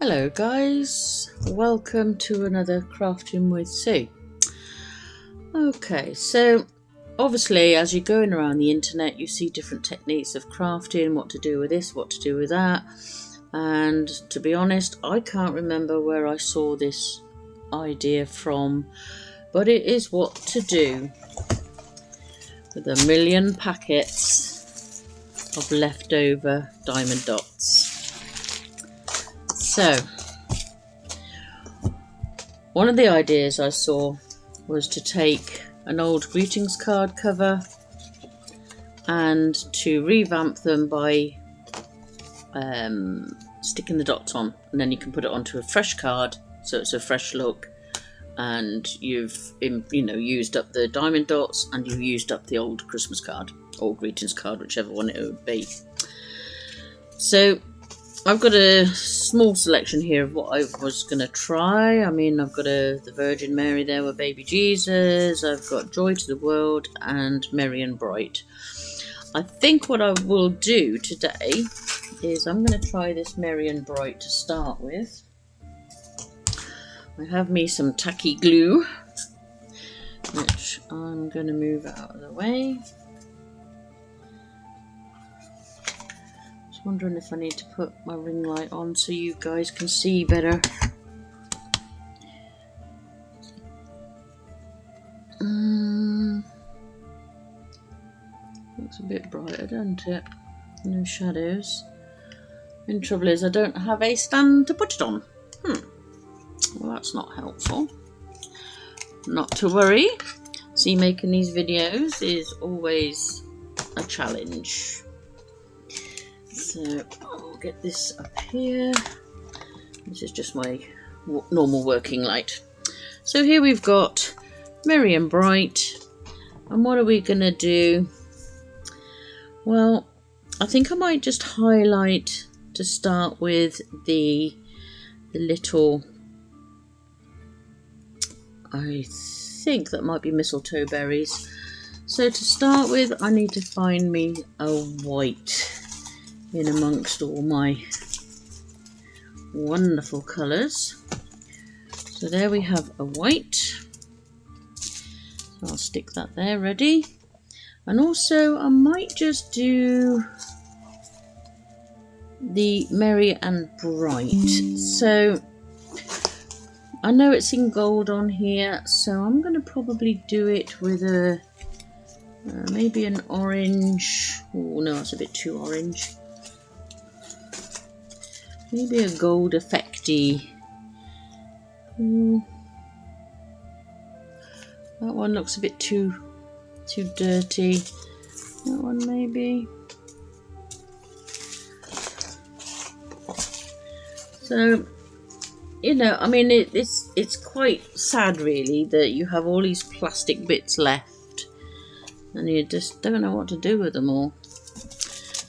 Hello guys, welcome to another Crafting with Sue. Okay, so obviously as you're going around the internet you see different techniques of crafting, what to do with this, what to do with that, and to be honest I can't remember where I saw this idea from, but it is what to do with 1,000,000 packets of leftover diamond dots. So one of the ideas I saw was to take an old greetings card cover and to revamp them by sticking the dots on, and then you can put it onto a fresh card so it's a fresh look, and you've used up the diamond dots and you've used up the old Christmas card or greetings card, whichever one it would be. So I've got a small selection here of what I was going to try. I mean, I've got the Virgin Mary there with baby Jesus. I've got Joy to the World and Merry and Bright. I think what I will do today is I'm going to try this Merry and Bright to start with. I have me some tacky glue, which I'm going to move out of the way. Wondering if I need to put my ring light on so you guys can see better. Looks a bit brighter, doesn't it? No shadows. The trouble is I don't have a stand to put it on. Well, that's not helpful. Not to worry. See, making these videos is always a challenge. So I'll get this up here. This is just my normal working light. So here we've got Merry and Bright. And what are we going to do? Well, I think I might just highlight to start with the little, I think that might be mistletoe berries. So to start with, I need to find me a white in amongst all my wonderful colours. So there we have a white. So I'll stick that there ready. And also I might just do the Merry and Bright. So I know it's in gold on here, so I'm going to probably do it with a maybe an orange. Oh no, that's a bit too orange. Maybe a gold effecty. That one looks a bit too dirty. That one maybe. So, I mean, it's quite sad really that you have all these plastic bits left and you just don't know what to do with them all.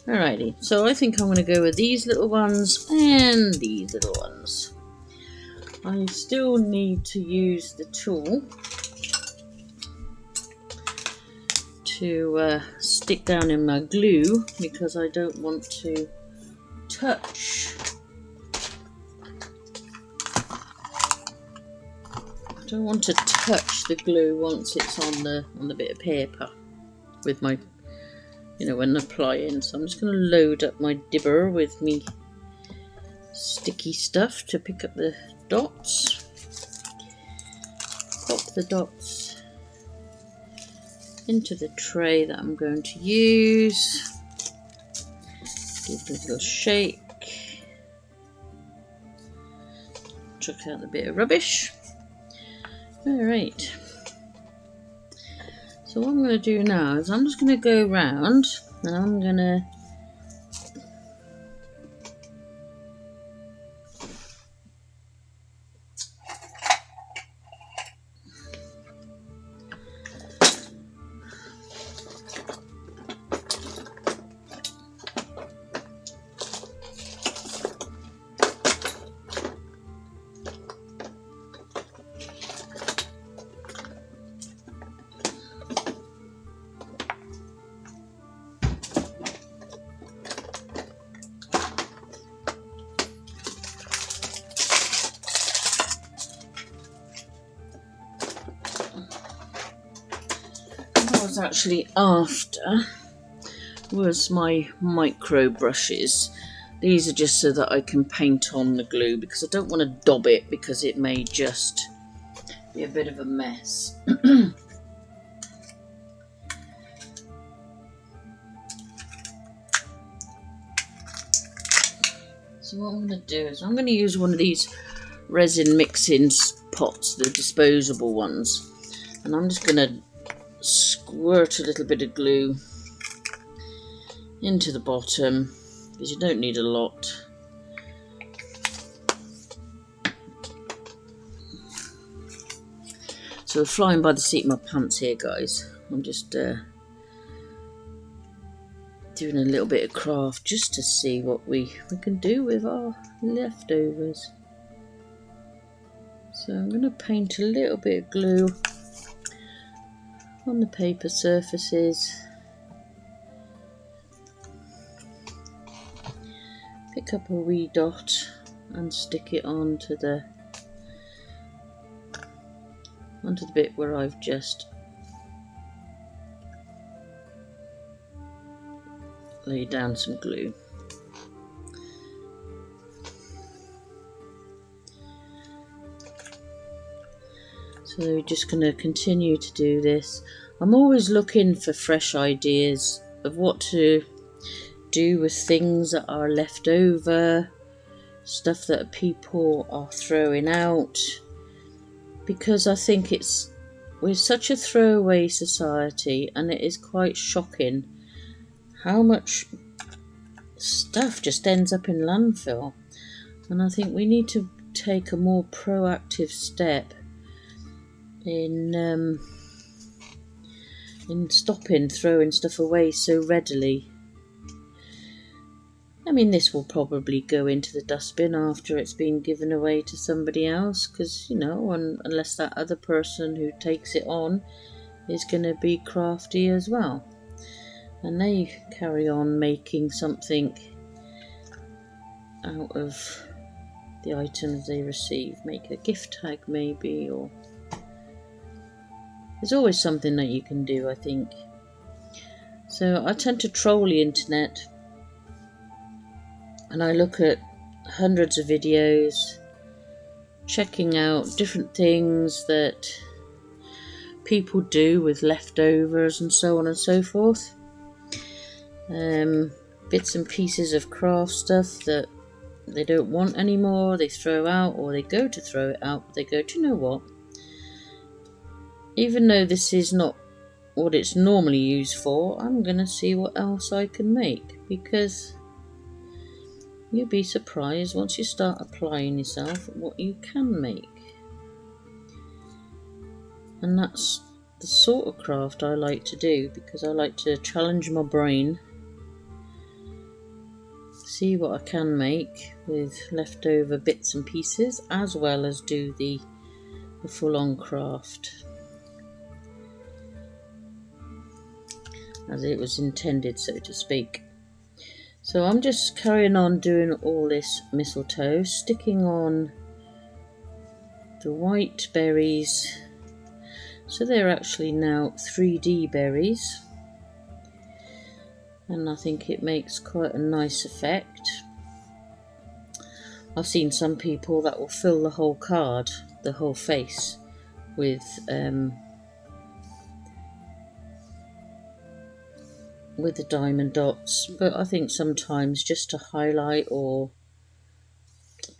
Alrighty, so I think I'm going to go with these little ones and these little ones. I still need to use the tool to stick down in my glue because I don't want to touch. I don't want to touch the glue once it's on the bit of paper with my, when applying. So I'm just going to load up my dibber with me sticky stuff to pick up the dots. Pop the dots into the tray that I'm going to use. Give it a little shake. Chuck out the bit of rubbish. Alright. So what I'm going to do now is I'm just going to go round and I'm going to actually after was my micro brushes. These are just so that I can paint on the glue, because I don't want to daub it, because it may just be a bit of a mess. So what I'm going to do is I'm going to use one of these resin mixing pots, the disposable ones, and I'm just going to squirt a little bit of glue into the bottom, because you don't need a lot. So we're flying by the seat of my pants here, guys. I'm just doing a little bit of craft just to see what we can do with our leftovers. So I'm going to paint a little bit of glue on the paper surfaces. Pick up a wee dot and stick it onto the bit where I've just laid down some glue. So we're just going to continue to do this. I'm always looking for fresh ideas of what to do with things that are left over, stuff that people are throwing out, because I think we're such a throwaway society, and it is quite shocking how much stuff just ends up in landfill. And I think we need to take a more proactive step in stopping throwing stuff away so readily. I mean, this will probably go into the dustbin after it's been given away to somebody else, because, you know, unless that other person who takes it on is going to be crafty as well, and they carry on making something out of the items they receive, make a gift tag maybe, or there's always something that you can do, I think. So I tend to troll the internet, and I look at hundreds of videos, checking out different things that people do with leftovers and so on and so forth. Bits and pieces of craft stuff that they don't want anymore, they throw out, or they go to throw it out, but they go, do you know what? Even though this is not what it's normally used for, I'm going to see what else I can make, because you'll be surprised once you start applying yourself what you can make. And that's the sort of craft I like to do, because I like to challenge my brain, see what I can make with leftover bits and pieces, as well as do the full-on craft as it was intended, so to speak. So I'm just carrying on doing all this mistletoe, sticking on the white berries. So they're actually now 3D berries, and I think it makes quite a nice effect. I've seen some people that will fill the whole card, the whole face, with the diamond dots, but I think sometimes just to highlight or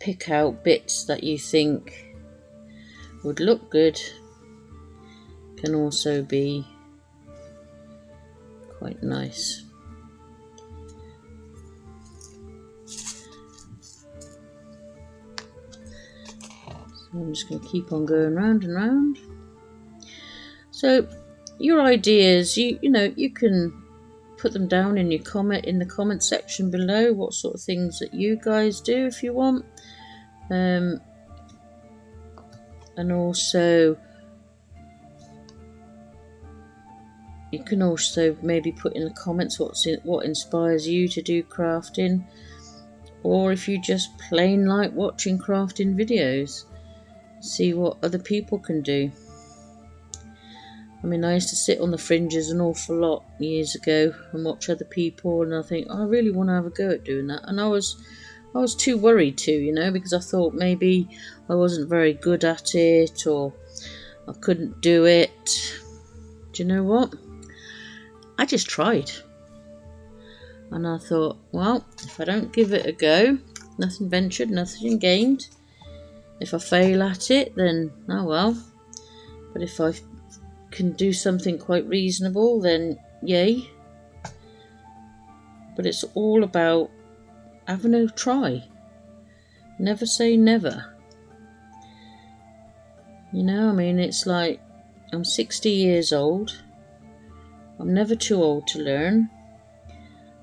pick out bits that you think would look good can also be quite nice. So I'm just going to keep on going round and round. So your ideas, you know, you can put them down in your the comment section below, what sort of things that you guys do if you want, and also you can also maybe put in the comments what inspires you to do crafting, or if you just plain like watching crafting videos, see what other people can do. I mean, I used to sit on the fringes an awful lot years ago and watch other people, and I think, I really want to have a go at doing that. And I was too worried to, you know, because I thought maybe I wasn't very good at it, or I couldn't do it. Do you know what? I just tried. And I thought, well, if I don't give it a go, nothing ventured, nothing gained. If I fail at it, then oh well. But if I can do something quite reasonable, then yay. But it's all about having a try. Never say never. You know, I mean, it's like I'm 60 years old. I'm never too old to learn.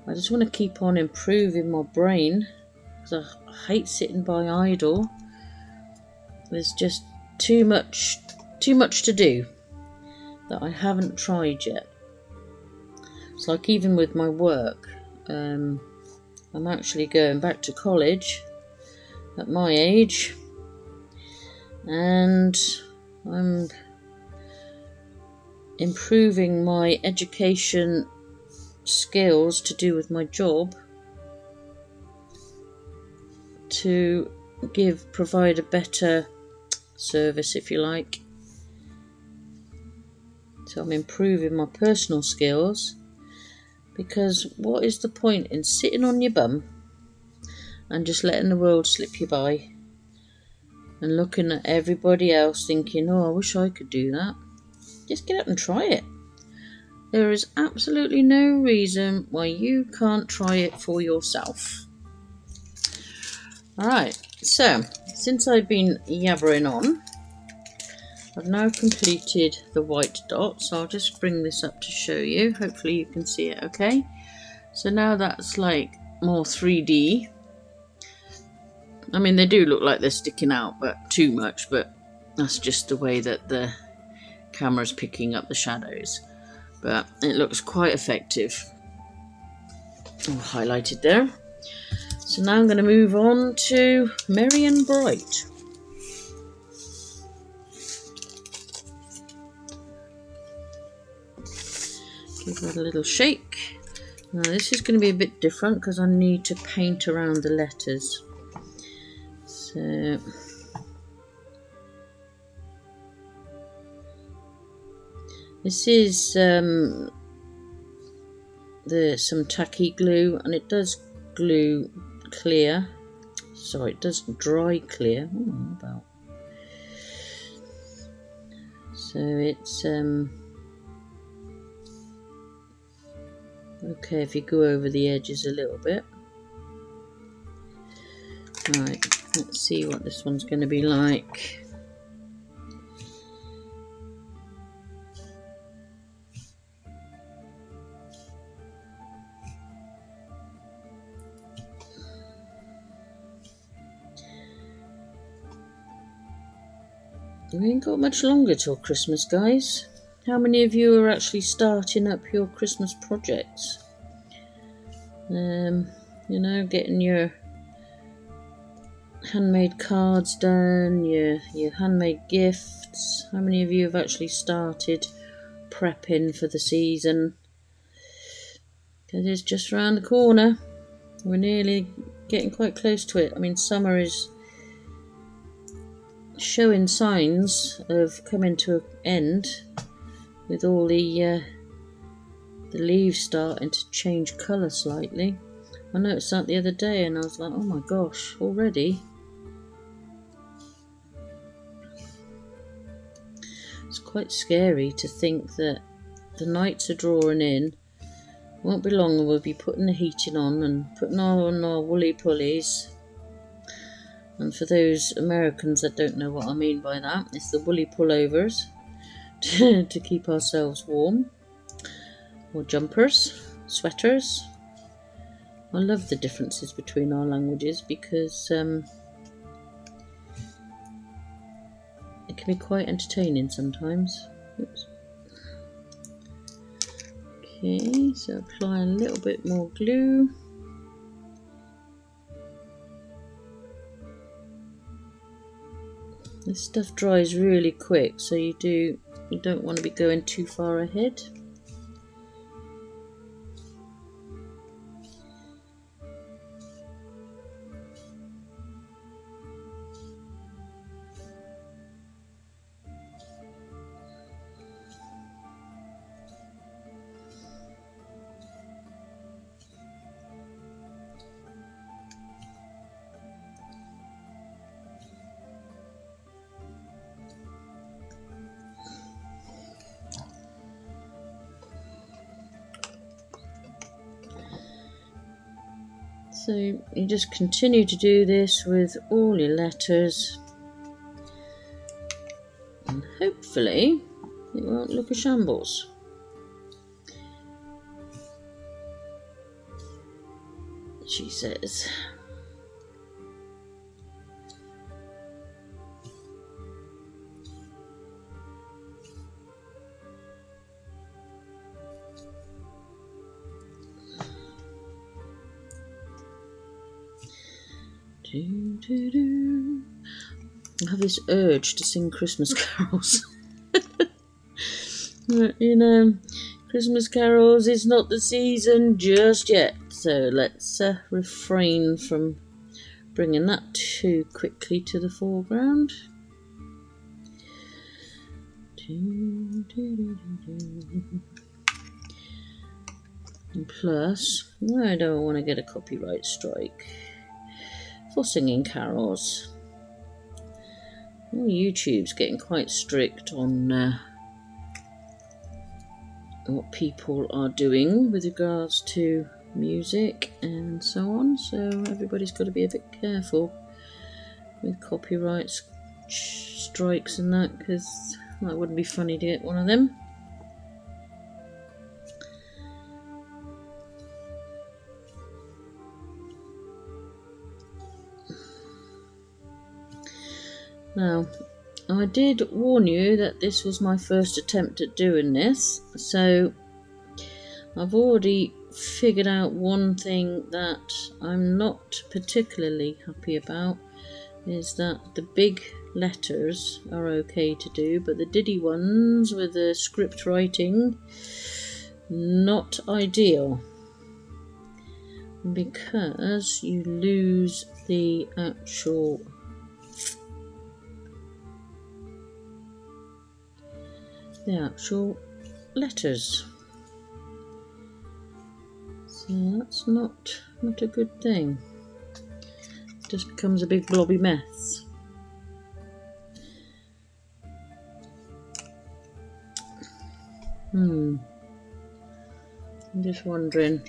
I just want to keep on improving my brain, because I hate sitting by idle. There's just too much to do that I haven't tried yet. It's like even with my work, I'm actually going back to college at my age, and I'm improving my education skills to do with my job to provide a better service, if you like. So I'm improving my personal skills, because what is the point in sitting on your bum and just letting the world slip you by and looking at everybody else thinking, oh, I wish I could do that? Just get up and try it. There is absolutely no reason why you can't try it for yourself. Alright, so since I've been yabbering on, I've now completed the white dot, so I'll just bring this up to show you. Hopefully you can see it okay. So now that's like more 3D. I mean, they do look like they're sticking out, but too much, but that's just the way that the camera's picking up the shadows. But it looks quite effective. All highlighted there. So now I'm going to move on to Merry and Bright. Give that a little shake. Now this is going to be a bit different because I need to paint around the letters. So this is some tacky glue, and it does glue clear. Sorry, it does dry clear. Oh, about. So it's okay if you go over the edges a little bit. Right, let's see what this one's going to be like. We ain't got much longer till Christmas, guys. How many of you are actually starting up your Christmas projects? You know, getting your handmade cards done, your handmade gifts. How many of you have actually started prepping for the season? Because it's just around the corner. We're nearly getting quite close to it. I mean, summer is showing signs of coming to an end, with all the leaves starting to change colour slightly. I noticed that the other day and I was like, oh my gosh, already? It's quite scary to think that the nights are drawing in. It won't be long and we'll be putting the heating on and putting on our woolly pulleys. And for those Americans that don't know what I mean by that, it's the woolly pullovers to keep ourselves warm. Or jumpers, sweaters. I love the differences between our languages because it can be quite entertaining sometimes. Oops. Okay, so apply a little bit more glue. This stuff dries really quick, so you do you don't want to be going too far ahead. So you just continue to do this with all your letters, and hopefully it won't look a shambles. She says. I have this urge to sing Christmas carols. You know, Christmas carols is not the season just yet, so let's refrain from bringing that too quickly to the foreground. And plus, I don't want to get a copyright strike for singing carols. Well, YouTube's getting quite strict on what people are doing with regards to music and so on, so everybody's got to be a bit careful with copyright strikes and that, because that wouldn't be funny to get one of them. Now, I did warn you that this was my first attempt at doing this, so I've already figured out one thing that I'm not particularly happy about, is that the big letters are okay to do, but the diddy ones with the script writing, not ideal, because you lose the actual letters, so that's not a good thing. It just becomes a big blobby mess. I'm just wondering.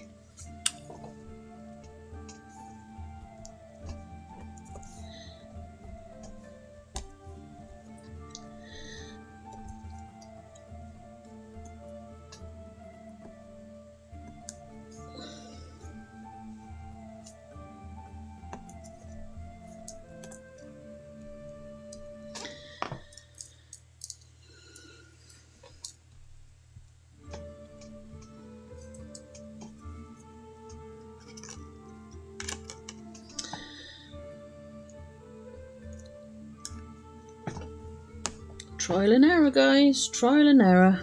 Trial and error, guys, trial and error.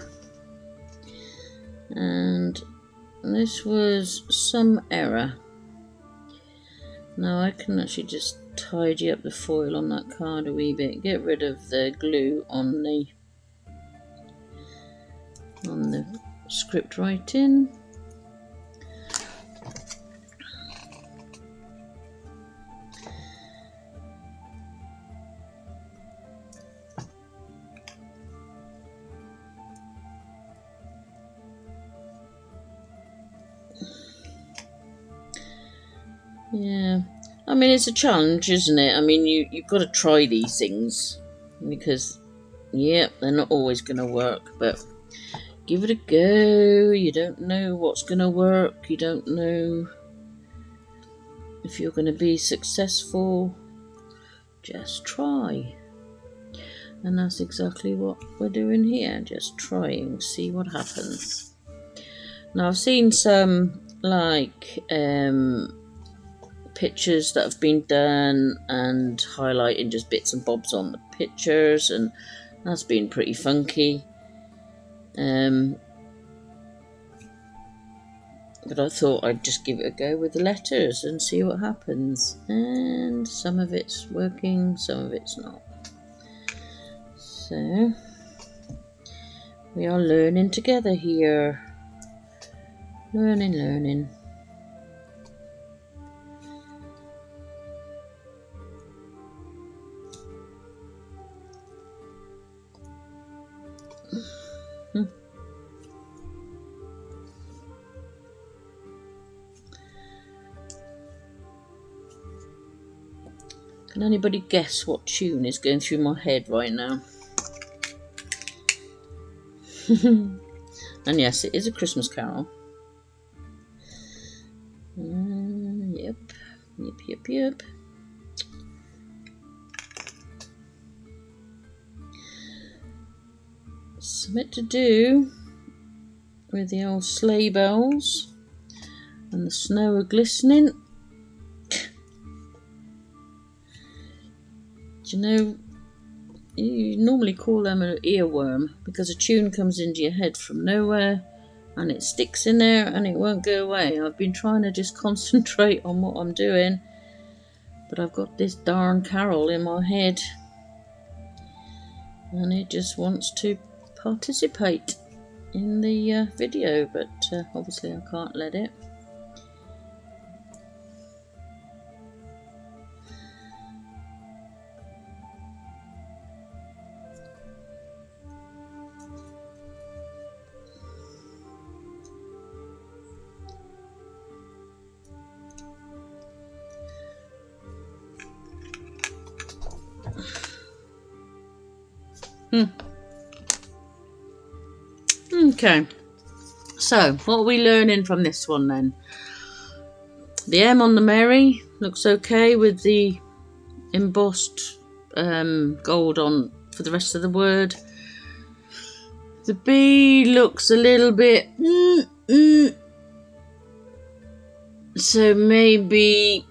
And this was some error. Now I can actually just tidy up the foil on that card a wee bit, get rid of the glue on the script writing. Yeah, I mean, it's a challenge, isn't it? I mean, you've got to try these things, because, yeah, they're not always going to work, but give it a go. You don't know what's going to work. You don't know if you're going to be successful. Just try. And that's exactly what we're doing here, just trying, see what happens. Now, I've seen some, like, pictures that have been done and highlighting just bits and bobs on the pictures, and that's been pretty funky. But I thought I'd just give it a go with the letters and see what happens. And some of it's working, some of it's not. So we are learning together here. Learning. Can anybody guess what tune is going through my head right now? And yes, it is a Christmas carol. Yep. Something to do with the old sleigh bells and the snow glistening. Do you know, you normally call them an earworm because a tune comes into your head from nowhere and it sticks in there and it won't go away. I've been trying to just concentrate on what I'm doing, but I've got this darn carol in my head and it just wants to participate in the video, but obviously I can't let it. Okay, so what are we learning from this one then? The M on the Merry looks okay with the embossed gold on for the rest of the word. The B looks a little bit so maybe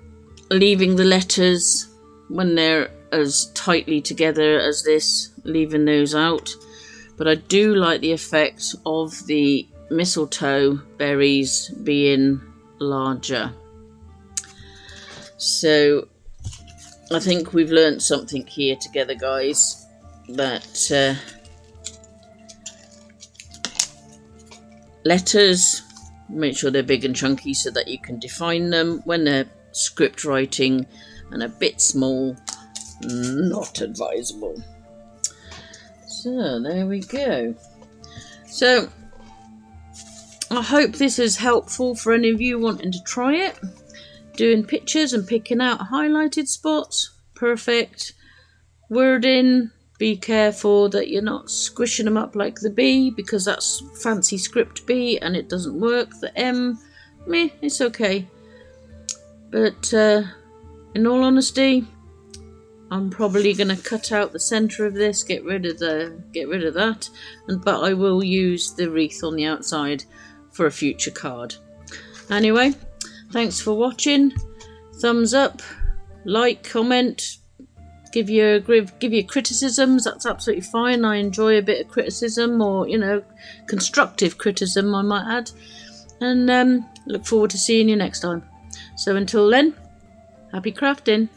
leaving the letters when they're as tightly together as this, leaving those out. But I do like the effect of the mistletoe berries being larger. So I think we've learned something here together, guys, that letters, make sure they're big and chunky so that you can define them. When they're script writing and a bit small, not advisable. So there we go. So I hope this is helpful for any of you wanting to try it. Doing pictures and picking out highlighted spots, perfect. Wording, be careful that you're not squishing them up like the B, because that's fancy script B and it doesn't work. The M, meh, it's okay. But in all honesty, I'm probably going to cut out the centre of this, get rid of that, but I will use the wreath on the outside for a future card. Anyway, thanks for watching. Thumbs up, like, comment, give your criticisms. That's absolutely fine. I enjoy a bit of criticism, or constructive criticism, I might add. And look forward to seeing you next time. So until then, happy crafting.